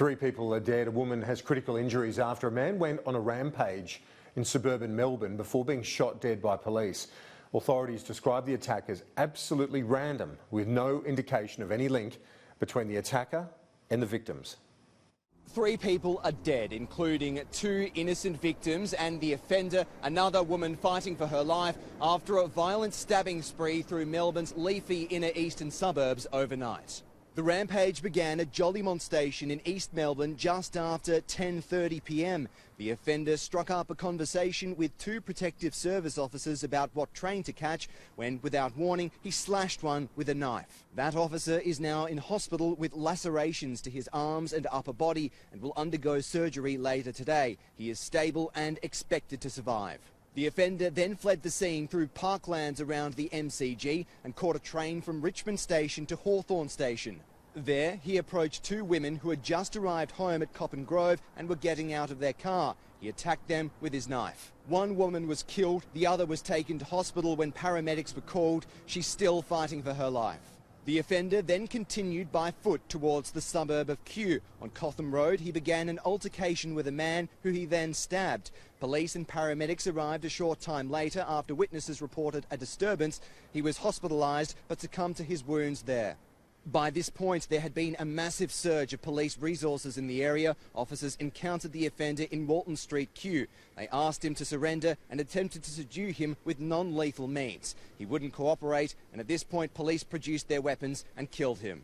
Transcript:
3 people are dead. A woman has critical injuries after a man went on a rampage in suburban Melbourne before being shot dead by police. Authorities describe the attack as absolutely random, with no indication of any link between the attacker and the victims. 3 people are dead, including 2 innocent victims and the offender, another woman fighting for her life after a violent stabbing spree through Melbourne's leafy inner eastern suburbs overnight. The rampage began at Jolimont Station in East Melbourne just after 10:30 p.m. The offender struck up a conversation with 2 protective service officers about what train to catch when, without warning, he slashed one with a knife. That officer is now in hospital with lacerations to his arms and upper body and will undergo surgery later today. He is stable and expected to survive. The offender then fled the scene through parklands around the MCG and caught a train from Richmond Station to Hawthorne Station. There, he approached 2 women who had just arrived home at Cotham Road and were getting out of their car. He attacked them with his knife. 1 woman was killed, the other was taken to hospital when paramedics were called. She's still fighting for her life. The offender then continued by foot towards the suburb of Kew. On Cotham Road, he began an altercation with a man who he then stabbed. Police and paramedics arrived a short time later after witnesses reported a disturbance. He was hospitalised but succumbed to his wounds there. By this point, there had been a massive surge of police resources in the area. Officers encountered the offender in Walton Street, Kew. They asked him to surrender and attempted to subdue him with non-lethal means. He wouldn't cooperate, and at this point, police produced their weapons and killed him.